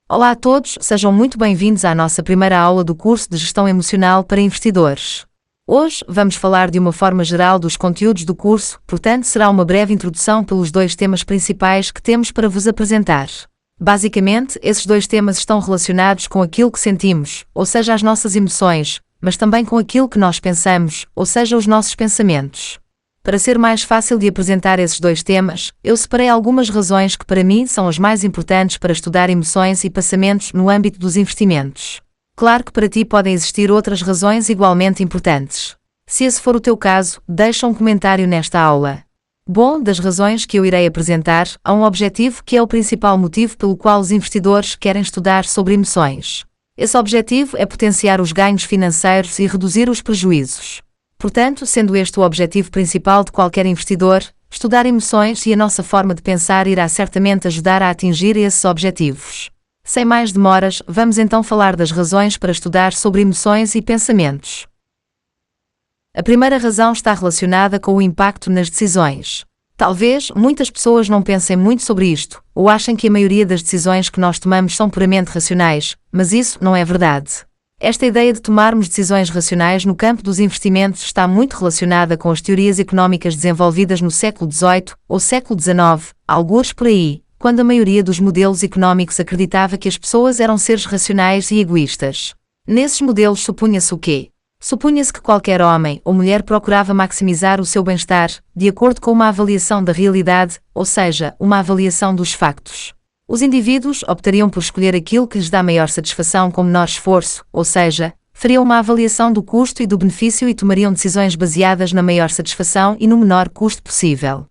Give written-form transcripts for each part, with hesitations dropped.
Olá a todos, sejam muito bem-vindos à nossa primeira aula do curso de Gestão Emocional para Investidores. Hoje vamos falar de uma forma geral dos conteúdos do curso, portanto será uma breve introdução pelos dois temas principais que temos para vos apresentar. Basicamente, esses dois temas estão relacionados com aquilo que sentimos, ou seja, as nossas emoções, mas também com aquilo que nós pensamos, ou seja, os nossos pensamentos. Para ser mais fácil de apresentar esses dois temas, eu separei algumas razões que para mim são as mais importantes para estudar emoções e pensamentos no âmbito dos investimentos. Claro que para ti podem existir outras razões igualmente importantes. Se esse for o teu caso, deixa um comentário nesta aula. Bom, das razões que eu irei apresentar, há um objetivo que é o principal motivo pelo qual os investidores querem estudar sobre emoções. Esse objetivo é potenciar os ganhos financeiros e reduzir os prejuízos. Portanto, sendo este o objetivo principal de qualquer investidor, estudar emoções e a nossa forma de pensar irá certamente ajudar a atingir esses objetivos. Sem mais demoras, vamos então falar das razões para estudar sobre emoções e pensamentos. A primeira razão está relacionada com o impacto nas decisões. Talvez muitas pessoas não pensem muito sobre isto, ou achem que a maioria das decisões que nós tomamos são puramente racionais, mas isso não é verdade. Esta ideia de tomarmos decisões racionais no campo dos investimentos está muito relacionada com as teorias económicas desenvolvidas no século XVIII ou século XIX, algures por aí, quando a maioria dos modelos económicos acreditava que as pessoas eram seres racionais e egoístas. Nesses modelos supunha-se o quê? Supunha-se que qualquer homem ou mulher procurava maximizar o seu bem-estar, de acordo com uma avaliação da realidade, ou seja, uma avaliação dos factos. Os indivíduos optariam por escolher aquilo que lhes dá maior satisfação com menor esforço, ou seja, fariam uma avaliação do custo e do benefício e tomariam decisões baseadas na maior satisfação e no menor custo possível.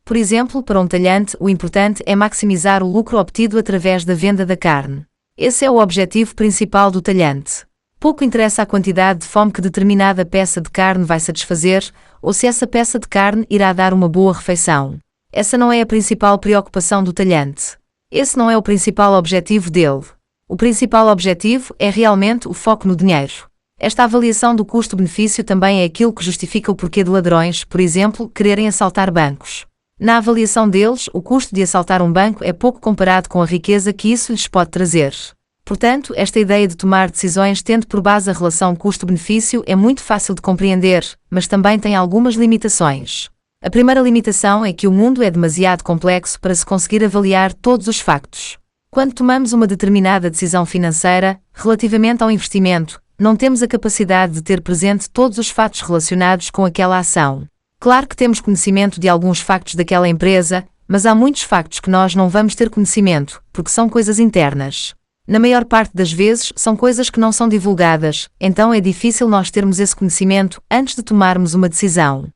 Por exemplo, para um talhante, o importante é maximizar o lucro obtido através da venda da carne. Esse é o objetivo principal do talhante. Pouco interessa a quantidade de fome que determinada peça de carne vai satisfazer, ou se essa peça de carne irá dar uma boa refeição. Essa não é a principal preocupação do talhante. Esse não é o principal objetivo dele. O principal objetivo é realmente o foco no dinheiro. Esta avaliação do custo-benefício também é aquilo que justifica o porquê de ladrões, por exemplo, quererem assaltar bancos. Na avaliação deles, o custo de assaltar um banco é pouco comparado com a riqueza que isso lhes pode trazer. Portanto, esta ideia de tomar decisões tendo por base a relação custo-benefício é muito fácil de compreender, mas também tem algumas limitações. A primeira limitação é que o mundo é demasiado complexo para se conseguir avaliar todos os factos. Quando tomamos uma determinada decisão financeira, relativamente ao investimento, não temos a capacidade de ter presente todos os fatos relacionados com aquela ação. Claro que temos conhecimento de alguns factos daquela empresa, mas há muitos factos que nós não vamos ter conhecimento, porque são coisas internas. Na maior parte das vezes, são coisas que não são divulgadas, então é difícil nós termos esse conhecimento antes de tomarmos uma decisão.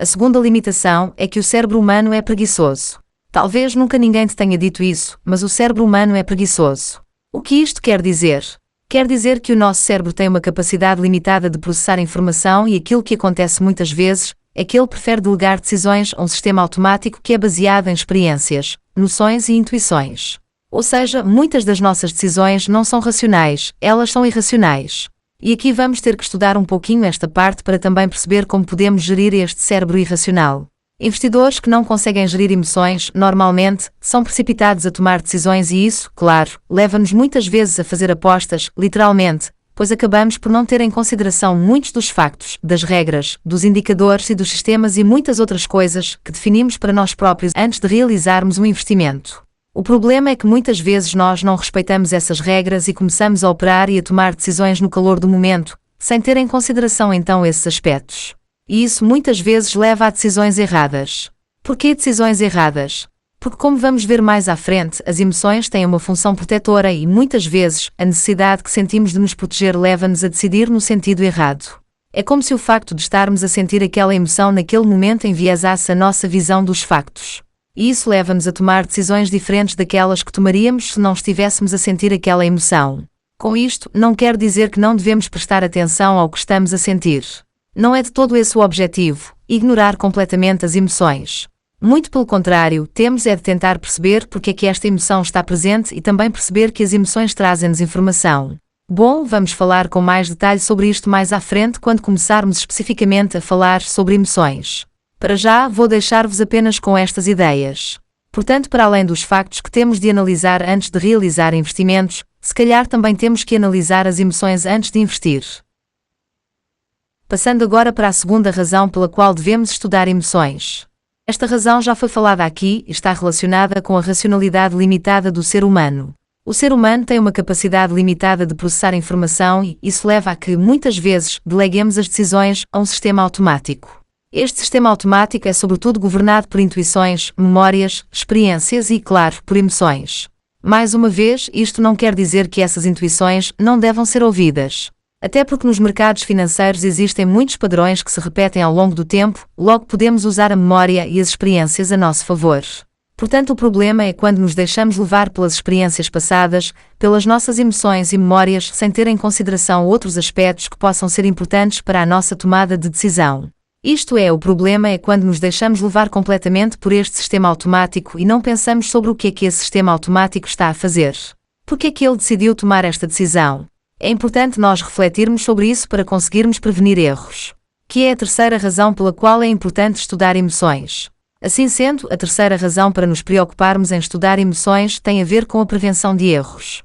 A segunda limitação é que o cérebro humano é preguiçoso. Talvez nunca ninguém te tenha dito isso, mas o cérebro humano é preguiçoso. O que isto quer dizer? Quer dizer que o nosso cérebro tem uma capacidade limitada de processar informação e aquilo que acontece muitas vezes é que ele prefere delegar decisões a um sistema automático que é baseado em experiências, noções e intuições. Ou seja, muitas das nossas decisões não são racionais, elas são irracionais. E aqui vamos ter que estudar um pouquinho esta parte para também perceber como podemos gerir este cérebro irracional. Investidores que não conseguem gerir emoções, normalmente, são precipitados a tomar decisões e isso, claro, leva-nos muitas vezes a fazer apostas, literalmente, pois acabamos por não ter em consideração muitos dos factos, das regras, dos indicadores e dos sistemas e muitas outras coisas que definimos para nós próprios antes de realizarmos um investimento. O problema é que muitas vezes nós não respeitamos essas regras e começamos a operar e a tomar decisões no calor do momento, sem ter em consideração então esses aspectos. E isso muitas vezes leva a decisões erradas. Por que decisões erradas? Porque, como vamos ver mais à frente, as emoções têm uma função protetora e muitas vezes a necessidade que sentimos de nos proteger leva-nos a decidir no sentido errado. É como se o facto de estarmos a sentir aquela emoção naquele momento enviesasse a nossa visão dos factos. E isso leva-nos a tomar decisões diferentes daquelas que tomaríamos se não estivéssemos a sentir aquela emoção. Com isto, não quero dizer que não devemos prestar atenção ao que estamos a sentir. Não é de todo esse o objetivo, ignorar completamente as emoções. Muito pelo contrário, temos é de tentar perceber porque é que esta emoção está presente e também perceber que as emoções trazem-nos informação. Bom, vamos falar com mais detalhe sobre isto mais à frente quando começarmos especificamente a falar sobre emoções. Para já, vou deixar-vos apenas com estas ideias. Portanto, para além dos factos que temos de analisar antes de realizar investimentos, se calhar também temos que analisar as emoções antes de investir. Passando agora para a segunda razão pela qual devemos estudar emoções. Esta razão já foi falada aqui e está relacionada com a racionalidade limitada do ser humano. O ser humano tem uma capacidade limitada de processar informação e isso leva a que, muitas vezes, deleguemos as decisões a um sistema automático. Este sistema automático é sobretudo governado por intuições, memórias, experiências e, claro, por emoções. Mais uma vez, isto não quer dizer que essas intuições não devam ser ouvidas. Até porque nos mercados financeiros existem muitos padrões que se repetem ao longo do tempo, logo podemos usar a memória e as experiências a nosso favor. Portanto, o problema é quando nos deixamos levar pelas experiências passadas, pelas nossas emoções e memórias, sem ter em consideração outros aspectos que possam ser importantes para a nossa tomada de decisão. Isto é, o problema é quando nos deixamos levar completamente por este sistema automático e não pensamos sobre o que é que esse sistema automático está a fazer. Por que é que ele decidiu tomar esta decisão? É importante nós refletirmos sobre isso para conseguirmos prevenir erros. Que é a terceira razão pela qual é importante estudar emoções. Assim sendo, a terceira razão para nos preocuparmos em estudar emoções tem a ver com a prevenção de erros.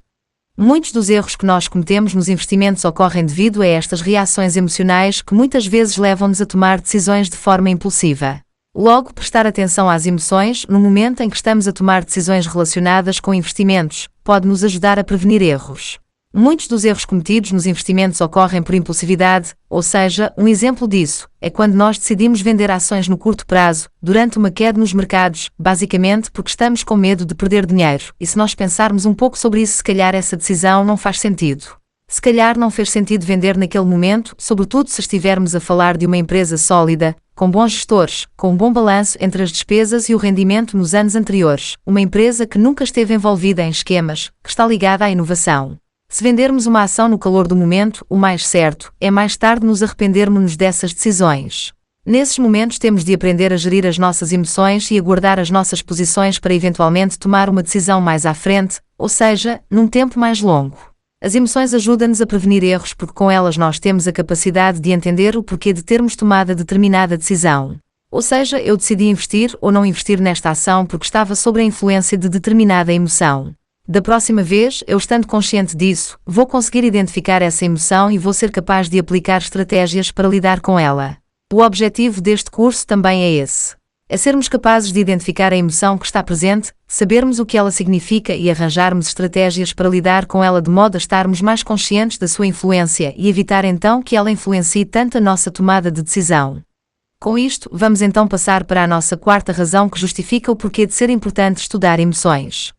Muitos dos erros que nós cometemos nos investimentos ocorrem devido a estas reações emocionais que muitas vezes levam-nos a tomar decisões de forma impulsiva. Logo, prestar atenção às emoções no momento em que estamos a tomar decisões relacionadas com investimentos pode nos ajudar a prevenir erros. Muitos dos erros cometidos nos investimentos ocorrem por impulsividade, ou seja, um exemplo disso é quando nós decidimos vender ações no curto prazo, durante uma queda nos mercados, basicamente porque estamos com medo de perder dinheiro, e se nós pensarmos um pouco sobre isso, se calhar essa decisão não faz sentido. Se calhar não fez sentido vender naquele momento, sobretudo se estivermos a falar de uma empresa sólida, com bons gestores, com um bom balanço entre as despesas e o rendimento nos anos anteriores, uma empresa que nunca esteve envolvida em esquemas, que está ligada à inovação. Se vendermos uma ação no calor do momento, o mais certo é mais tarde nos arrependermos dessas decisões. Nesses momentos temos de aprender a gerir as nossas emoções e a guardar as nossas posições para eventualmente tomar uma decisão mais à frente, ou seja, num tempo mais longo. As emoções ajudam-nos a prevenir erros porque com elas nós temos a capacidade de entender o porquê de termos tomado determinada decisão. Ou seja, eu decidi investir ou não investir nesta ação porque estava sob a influência de determinada emoção. Da próxima vez, eu estando consciente disso, vou conseguir identificar essa emoção e vou ser capaz de aplicar estratégias para lidar com ela. O objetivo deste curso também é esse. É sermos capazes de identificar a emoção que está presente, sabermos o que ela significa e arranjarmos estratégias para lidar com ela de modo a estarmos mais conscientes da sua influência e evitar então que ela influencie tanto a nossa tomada de decisão. Com isto, vamos então passar para a nossa quarta razão que justifica o porquê de ser importante estudar emoções.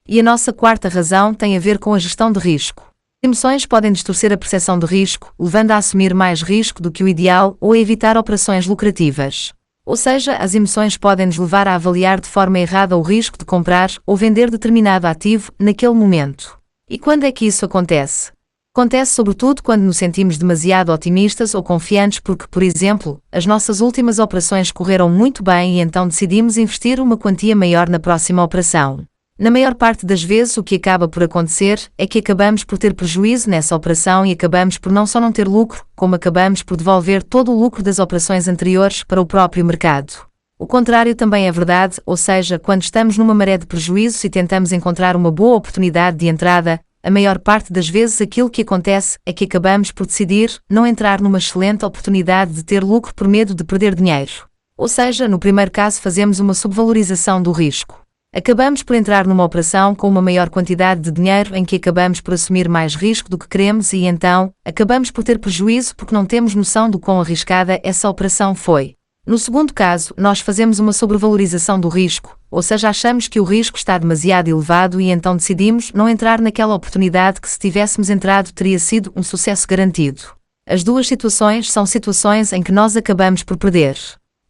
E a nossa quarta razão tem a ver com a gestão de risco. Emoções podem distorcer a percepção de risco, levando a assumir mais risco do que o ideal ou a evitar operações lucrativas. Ou seja, as emoções podem nos levar a avaliar de forma errada o risco de comprar ou vender determinado ativo naquele momento. E quando é que isso acontece? Acontece sobretudo quando nos sentimos demasiado otimistas ou confiantes porque, por exemplo, as nossas últimas operações correram muito bem e então decidimos investir uma quantia maior na próxima operação. Na maior parte das vezes o que acaba por acontecer é que acabamos por ter prejuízo nessa operação e acabamos por não só não ter lucro, como acabamos por devolver todo o lucro das operações anteriores para o próprio mercado. O contrário também é verdade, ou seja, quando estamos numa maré de prejuízos e tentamos encontrar uma boa oportunidade de entrada, a maior parte das vezes aquilo que acontece é que acabamos por decidir não entrar numa excelente oportunidade de ter lucro por medo de perder dinheiro. Ou seja, no primeiro caso fazemos uma subvalorização do risco. Acabamos por entrar numa operação com uma maior quantidade de dinheiro em que acabamos por assumir mais risco do que queremos e então, acabamos por ter prejuízo porque não temos noção do quão arriscada essa operação foi. No segundo caso, nós fazemos uma sobrevalorização do risco, ou seja, achamos que o risco está demasiado elevado e então decidimos não entrar naquela oportunidade que se tivéssemos entrado teria sido um sucesso garantido. As duas situações são situações em que nós acabamos por perder.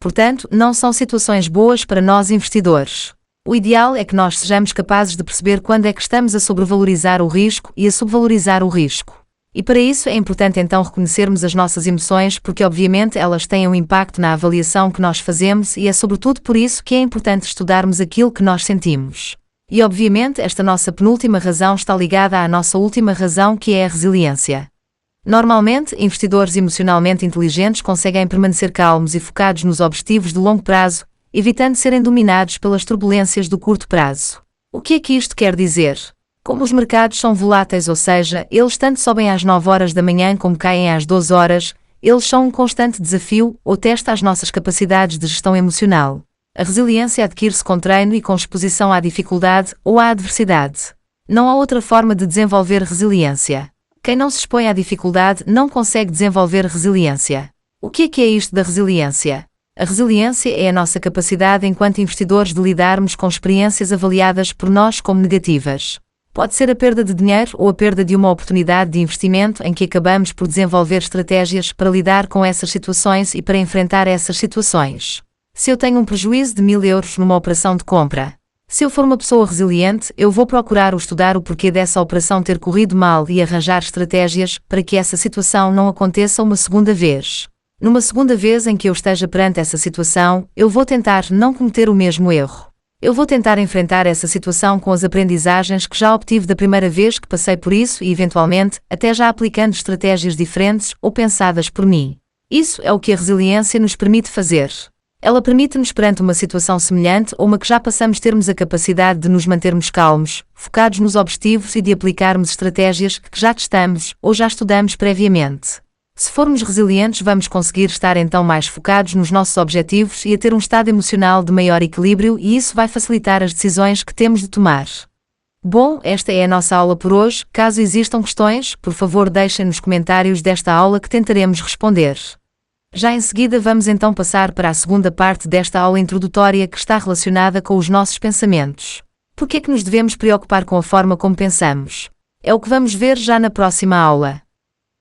Portanto, não são situações boas para nós investidores. O ideal é que nós sejamos capazes de perceber quando é que estamos a sobrevalorizar o risco e a subvalorizar o risco. E para isso é importante então reconhecermos as nossas emoções porque obviamente elas têm um impacto na avaliação que nós fazemos e é sobretudo por isso que é importante estudarmos aquilo que nós sentimos. E obviamente esta nossa penúltima razão está ligada à nossa última razão que é a resiliência. Normalmente, investidores emocionalmente inteligentes conseguem permanecer calmos e focados nos objetivos de longo prazo, evitando serem dominados pelas turbulências do curto prazo. O que é que isto quer dizer? Como os mercados são voláteis, ou seja, eles tanto sobem às 9 horas da manhã como caem às 12 horas, eles são um constante desafio ou testa as nossas capacidades de gestão emocional. A resiliência adquire-se com treino e com exposição à dificuldade ou à adversidade. Não há outra forma de desenvolver resiliência. Quem não se expõe à dificuldade não consegue desenvolver resiliência. O que é isto da resiliência? A resiliência é a nossa capacidade enquanto investidores de lidarmos com experiências avaliadas por nós como negativas. Pode ser a perda de dinheiro ou a perda de uma oportunidade de investimento em que acabamos por desenvolver estratégias para lidar com essas situações e para enfrentar essas situações. Se eu tenho um prejuízo de 1000 euros numa operação de compra, se eu for uma pessoa resiliente, eu vou procurar ou estudar o porquê dessa operação ter corrido mal e arranjar estratégias para que essa situação não aconteça uma segunda vez. Numa segunda vez em que eu esteja perante essa situação, eu vou tentar não cometer o mesmo erro. Eu vou tentar enfrentar essa situação com as aprendizagens que já obtive da primeira vez que passei por isso e, eventualmente, até já aplicando estratégias diferentes ou pensadas por mim. Isso é o que a resiliência nos permite fazer. Ela permite-nos, perante uma situação semelhante ou uma que já passamos, termos a capacidade de nos mantermos calmos, focados nos objetivos e de aplicarmos estratégias que já testamos ou já estudamos previamente. Se formos resilientes, vamos conseguir estar então mais focados nos nossos objetivos e a ter um estado emocional de maior equilíbrio, e isso vai facilitar as decisões que temos de tomar. Bom, esta é a nossa aula por hoje. Caso existam questões, por favor deixem nos comentários desta aula que tentaremos responder. Já em seguida vamos então passar para a segunda parte desta aula introdutória, que está relacionada com os nossos pensamentos. Por que é que nos devemos preocupar com a forma como pensamos? É o que vamos ver já na próxima aula.